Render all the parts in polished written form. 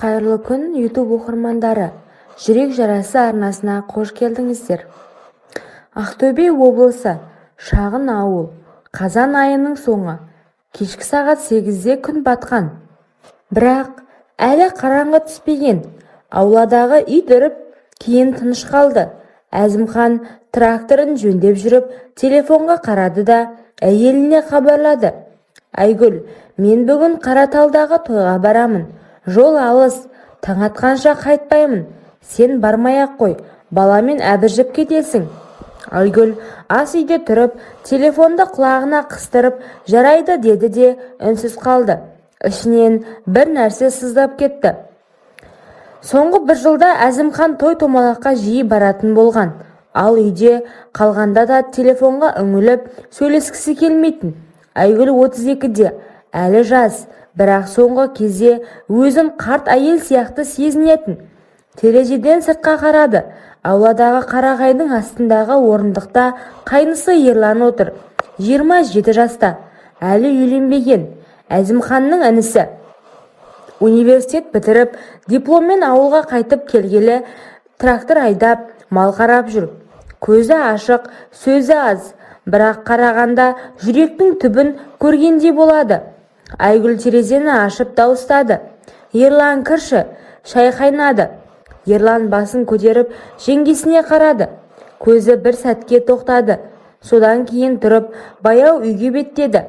Қайырлы күн, YouTube оқырмандары. Жүрек жарасы арнасына қош келдіңіздер. Ақтөбе облысы, шағын ауыл, қазан айының соңы, кешкі сағат 8-де күн батқан. Бірақ әлі қараңғы түспеген. Ауладағы ит үріп, кейін тыныш қалды. Әзімхан тракторын жөндеп жүріп, телефонға қарады да әйеліне хабарлады. Айгүл, мен бүгін Қараталдағы тойға барамын. Жол алыс, таң атқанша қайтпаймын. Сен бармай-ақ қой, баламен әбіржіп кетесің. Айгүл ас үйде тұрып, телефонды құлағына қыстырып, жарайды деді де үнсіз қалды. Ішінен бір нәрсе сыздап кетті. Соңғы бір жылда Әзімхан той-томалаққа жиі баратын болған. Ал үйде қалғанда да телефонға үңіліп сөйлескісі келмейтін. Айгүл 32-де, әлі жас, бірақ соңғы кезде өзін қарт әйел сияқты сезінетін. Терезеден сыртқа қарады. Ауладағы қарағайдың астындағы орындықта қайнысы Ерлан отыр. 27 жаста, әлі үйленбеген. Әзімханның інісі. Университет бітіріп, дипломмен ауылға қайтып келгелі, трактор айдап, мал қарап жүр. Көзі ашық, сөзі аз, бірақ қарағанда жүректің түбін көргендей болады. Айгүл терезені ашып дауыстады. Ерлан, кірші, шай қайнады. Ерлан басын көтеріп жеңгесіне қарады. Көзі бір сәтке тоқтады. Содан кейін тұрып, баяу үйге беттеді.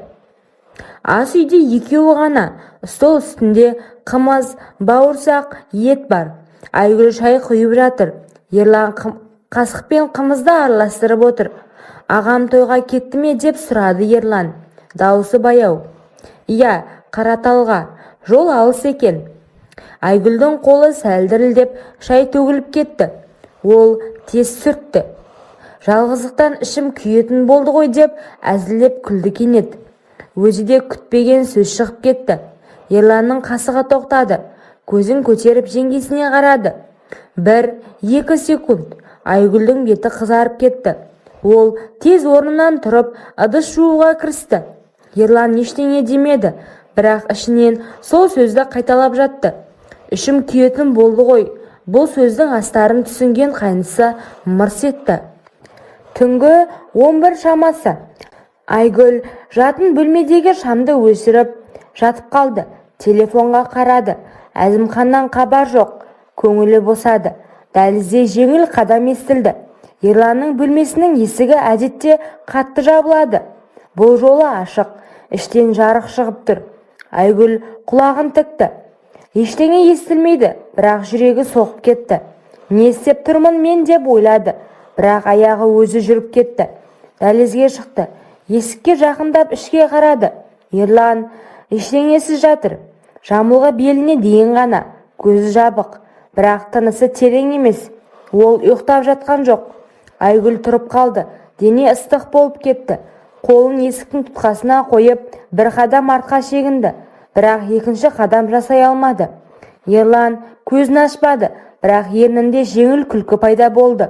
Ас үйде екеуі ғана. Стол үстінде қымыз, бауырсақ, ет бар. Айгүл шай құйып жатыр. Ерлан қасықпен қымызды араластырып отыр. Ағам тойға кетті ме деп сұрады Ерлан. Дауысы баяу. Иә, Қараталға. Жол алыс екен. Айгүлдің қолы сәл дірілдеп шай төгіліп кетті. Ол тез сүртті. Жалғыздықтан ішім күйетін болды ғой деп әзілдеп күлді кенет. Өзі де күтпеген сөз шығып кетті. Ерланның қасығы тоқтады. Көзін көтеріп жеңгесіне қарады. 1-2 секунд. Айгүлдің беті қызарып кетті. Ол тез орнынан тұрып ыдыс жууға кірісті. Ерлан ештеңе демеді, бірақ ішінен сол сөзді қайталап жатты. Ішім күйетін болды ғой. Бұл сөздің астарын түсінген қайнысы мырс етті. Түнгі 11 шамасы. Айгүл жатын бөлмедегі шамды өшіріп жатып қалды. Телефонға қарады. Әзімханнан хабар жоқ. Көңілі босады. Дәлізде жеңіл қадам естілді. Ерланның бөлмесінің есігі әдетте қатты жабылады. Бұл жолы ашық. Іштен жарық шығып тұр. Айгүл құлағын тікті. Ештеңе естілмейді, бірақ жүрегі соғып кетті. Не істеп тұрмын мен деп ойлады, бірақ аяғы өзі жүріп кетті. Дәлізге шықты. Есікке жақындап ішке қарады. Ерлан ештеңесіз жатыр. Жамылғы беліне дейін ғана. Көзі жабық, бірақ тынысы терең емес. Ол ұйықтап жатқан жоқ. Айгүл тұрып қалды. Дене ыстық болып кетті. Қолын есіктің тұтқасына қойып, бір қадам артқа шегінді, бірақ екінші қадам жасай алмады. Ерлан көзін ашпады, бірақ ернінде жеңіл күлкі пайда болды.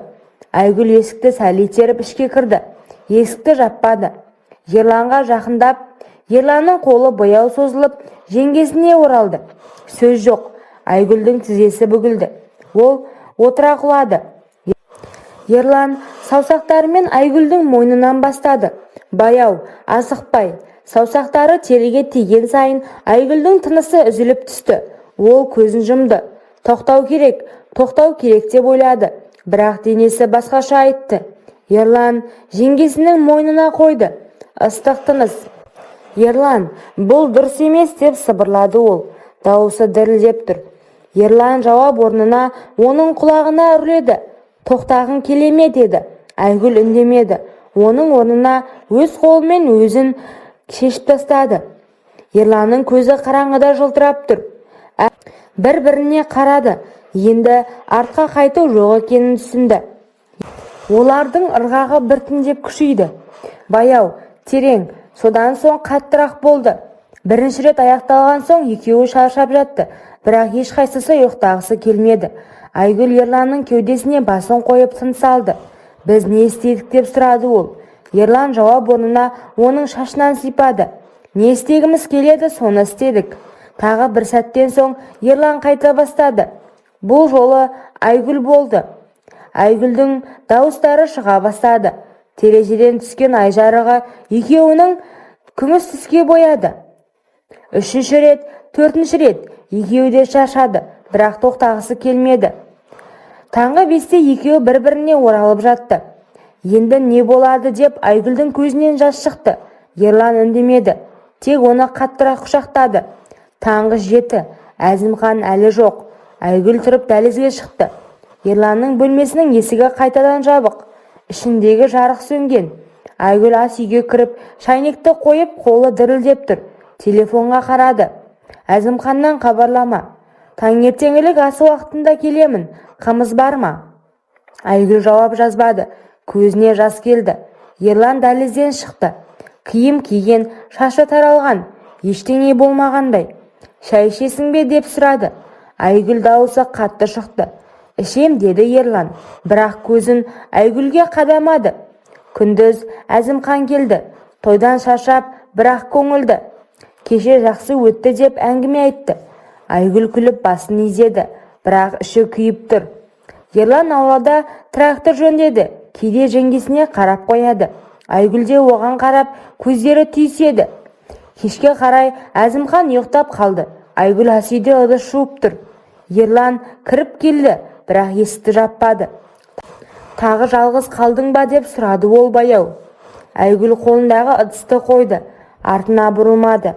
Айгүл есікті сәл итеріп ішке кірді. Есікті жаппады. Ерланға жақындап, Ерланның қолы баяу созылып, жеңгесіне оралды. Сөз жоқ. Айгүлдің тізесі бүгілді. Ол отыра құлады. Ерлан саусақтарымен Айгүлдің мойнынан бастады. Баяу, асықпай. Саусақтары теріге тиген сайын Айгүлдің тынысы үзіліп түсті. Ол көзін жұмды. Тоқтау керек деп ойлады. Бірақ денесі басқаша айтты. Ерлан жеңгесінің мойнына қойды. Ыстық тыныс. Ерлан, бұл дұрыс емес деп сыбырлады ол. Дауысы дірілдеп тұр. Ерлан жауап орнына оның құлағына үрледі. Тоқтағың келе ме деді. Айгүл үндемеді. Оның орнына өз қолымен өзін шешіп тастады. Ерланның көзі қараңғыда жылтырап тұр. Бір-біріне қарады. Енді артқа қайту жоқ екенін түсінді. Олардың ырғағы біртіндеп күшейді. Баяу, терең, содан соң қаттырақ болды. Бірінші рет аяқталған соң екеуі шаршап жатты, бірақ ешқайсысы ұйықтағысы келмеді. Айгүл Ерланның кеудесіне басын қойып тыныс алды. Біз не істедік деп сұрады ол. Ерлан жауап орнына оның шашынан сипады. Не істегіміз келеді, соны істедік. Тағы бір сәттен соң Ерлан қайта бастады. Бұл жолы Айгүл болды. Айгүлдің дауыстары шыға бастады. Терезеден түскен ай жарығы екеуінің күміс түске бояды. Үшінші рет, төртінші рет екеуі де шаршады, бірақ тоқтағысы келмеді. Таңғы 5-те екеуі бір-біріне оралып жатты. Енді не болады деп Айгүлдің көзінен жас шықты. Ерлан үндемеді, тек оны қаттырақ құшақтады. Таңғы 7, Әзімхан әлі жоқ. Айгүл тұрып дәлізге шықты. Ерланның бөлмесінің есігі қайтадан жабық. Ішіндегі жарық сөнген. Айгүл ас үйге кіріп, шайнекті қойып, қолы дірілдеп тұр. Телефонға қарады. Әзімханнан хабарлама. Таңертеңгілік асы уақытында келемін. Қымыз бар ма? Айгүл жауап жазбады. Көзіне жас келді. Ерлан дәлізден шықты. Киім киген, шашы таралған, ештеңе болмағандай. Шай ішесің бе деп сұрады. Айгүл дауысы қатты шықты. Ішем деді Ерлан, бірақ көзін Айгүлге қадамады. Күндіз Әзімхан келді. Тойдан шаршап, бірақ көңілді. Кеше жақсы өтті деп әңгіме айтты. Айгүл күліп басын изеді, бірақ іші күйіп тұр. Ерлан аулада трактор жөндеді. Кейде жеңгесіне қарап қояды. Айгүл де оған қарап, көздері түйіседі. Кешке қарай Әзімхан ұйықтап қалды. Айгүл ас үйде ыдыс жуып тұр. Ерлан кіріп келді, бірақ есікті жаппады. Тағы жалғыз қалдың ба деп сұрады ол баяу. Айгүл қолындағы ыдысты қойды, артына бұрылмады.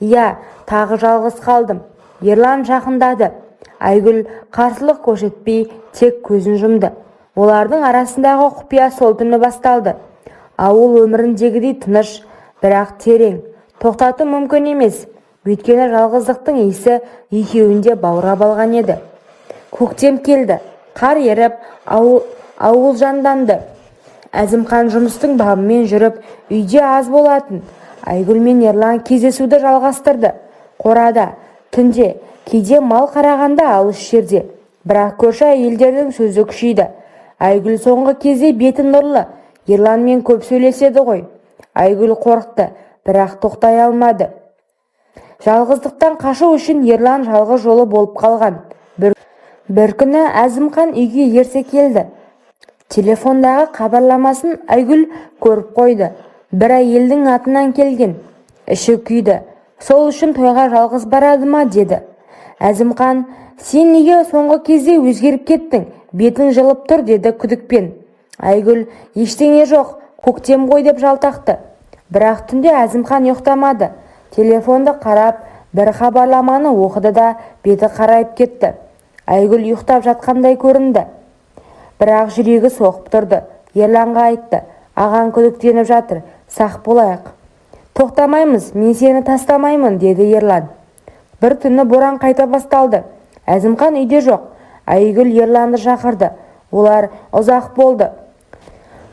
Иә, тағы жалғыз қалдым. Ерлан жақындады. Айгүл қарсылық көрсетпей тек көзін жұмды. Олардың арасындағы құпия сол түні басталды. Ауыл өміріндегідей тыныш, бірақ терең. Тоқтату мүмкін емес. Өйткені жалғыздықтың иісі екеуінде баурап алған еді. Көктем келді. Қар еріп, ауыл жанданды. Әзімхан жұмыстың бабымен жүріп, үйде аз болатын. Айгүл мен Ерлан кездесуді жалғастырды. Қорада, түнде, кейде мал қарағанда алыс жерде. Бірақ көрші әйелдердің сөзі күшейді. Айгүл соңғы кезде беті нұрлы. Ерланмен көп сөйлеседі ғой. Айгүл қорықты, бірақ тоқтай алмады. Жалғыздықтан қашу үшін Ерлан жалғыз жолы болып қалған. Бір күні Әзімхан үйге ерте келді. Телефондағы хабарламасын Айгүл көріп қойды. Бір әйелдің атынан келген. Іші күйді. Сол үшін тойға жалғыз барады ма деді. Әзімхан, сен неге соңғы кезде өзгеріп кеттің? Бетің жылып тұр деді күдікпен. Айгүл, ештеңе жоқ, көктем ғой деп жалтақты. Бірақ түнде Әзімхан ұйықтамады. Телефонды қарап, бір хабарламаны оқыды да беті қарайып кетті. Айгүл ұйықтап жатқандай көрінді. Бірақ жүрегі соғып тұрды. Ерланға айтты, ағаң күдіктеніп жатыр, сақ болайық. Тоқтамаймыз, мен сені тастамаймын, деді Ерлан. Бір түні боран қайта басталды. Әзімхан үйде жоқ. Айгүл Ерланды шақырды. Олар ұзақ болды.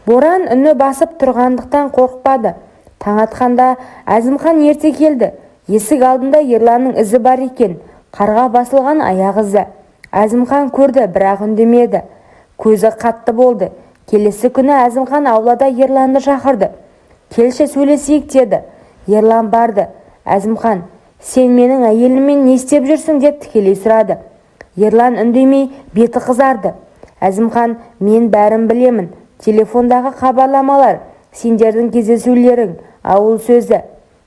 Боран үні басып тұрғандықтан қорқпады. Таң атқанда Әзімхан ерте келді. Есік алдында Ерланның ізі бар екен. Қарға басылған аяқ ізі. Әзімхан көрді, бірақ үндемеді. Көзі қатты болды. Келесі күні Әзімхан аулада Ерланды шақырды. Келші сөйлесейік деді. Ерлан барды. Әзімхан, сен менің әйеліммен не істеп жүрсің деп тікелей сұрады. Ерлан үндемей беті қызарды. Әзімхан, мен бәрін білемін. Телефондағы хабарламалар, сендердің кездесулерің, ауыл сөзі.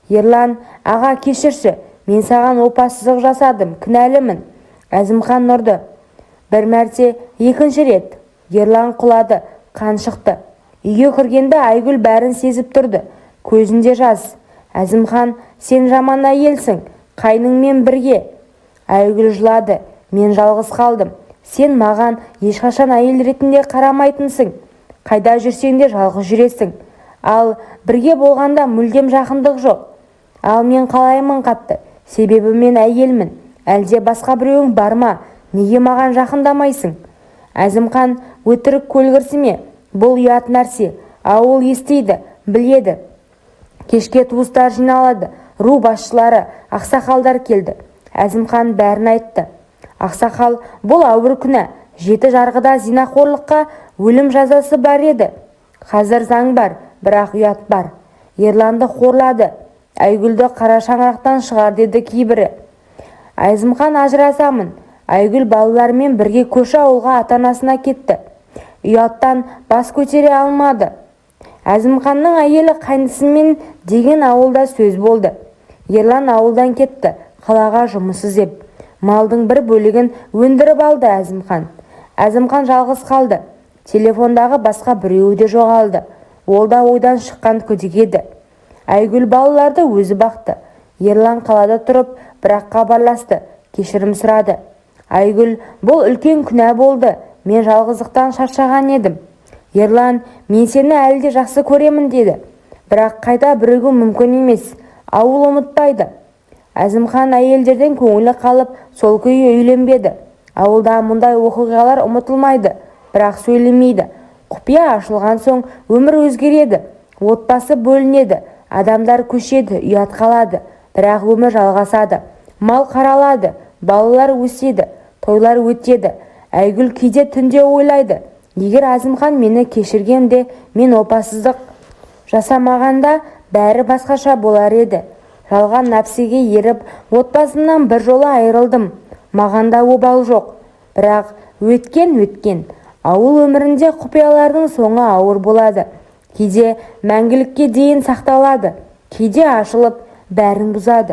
Ерлан, аға кешірші, мен саған опасыздық жасадым, кінәлімін. Әзімхан ұрды. Бір мәрте, екінші рет. Ерлан құлады, қан шықты. Үйге кіргенде Айгүл бәрін сезіп тұрды. Көзінде жас. Әзімхан, сен жаман әйелсің, қайныңмен бірге. Айгүл жылады. Мен жалғыз қалдым. Сен маған ешқашан әйел ретінде қарамайтынсың. Қайда жүрсең де жалғыз жүресің. Ал бірге болғанда мүлдем жақындық жоқ. Ал мен қалаймын қатты. Себебі мен әйелмін. Әлде басқа біреуің бар ма? Неге маған жақындамайсың? Әзімхан, өтірік көлгірсіме. Бұл ұят нәрсе. Ауыл естиді, біледі. Кешке туыстар жиналады. Ру басшылары, ақсақалдар келді. Әзімхан бәрін айтты. Ақсақал, бұл ауыр күнә. 7 жарғыда зинақорлыққа өлім жазасы бар еді. Қазір заң бар, бірақ ұят бар. Ерланды қорлады. Айгүлді қара шаңырақтан шығар деді кейбірі. Әзімхан ажырасамын. Айгүл балалармен бірге көрші ауылға ата-анасына кетті. Ұяттан бас көтере алмады. Әзімханның әйелі қайнысымен деген ауылда сөз болды. Ерлан ауылдан кетті, қалаға жұмыс іздеп. Малдың бір бөлігін өндіріп алды Әзімхан. Әзімхан жалғыз қалды. Телефондағы басқа біреуі де жоғалды. Ол да ойдан шыққан күдік еді. Айгүл балаларды өзі бақты. Ерлан қалада тұрып, бірақ хабарласты, кешірім сұрады. Айгүл, бұл үлкен күнә болды. Мен жалғыздықтан шаршаған едім. Ерлан, мен сені әлі де жақсы көремін деді. Бірақ қайта бірігу мүмкін емес. Ауыл ұмытпайды. Әзімхан әйелдерден көңілі қалып, сол күйі үйленбеді. Ауылда мұндай оқиғалар ұмытылмайды, бірақ сөйлемейді. Құпия ашылған соң өмір өзгереді. Отбасы бөлінеді, адамдар көшеді, ұят қалады. Бірақ өмір жалғасады. Мал қаралады, балалар өседі, тойлар өтеді. Айгүл кейде түнде ойлайды. Егер Әзімхан мені кешіргенде, мен опасыздық жасамағанда бәрі басқаша болар еді. Жалған нәпсіге еріп, отбасымнан бір жолы айырылдым. Мағанда обал жоқ. Бірақ өткен. Ауыл өмірінде құпиялардың соңы ауыр болады. Кейде мәңгілікке дейін сақталады, кейде ашылып бәрін бұзады.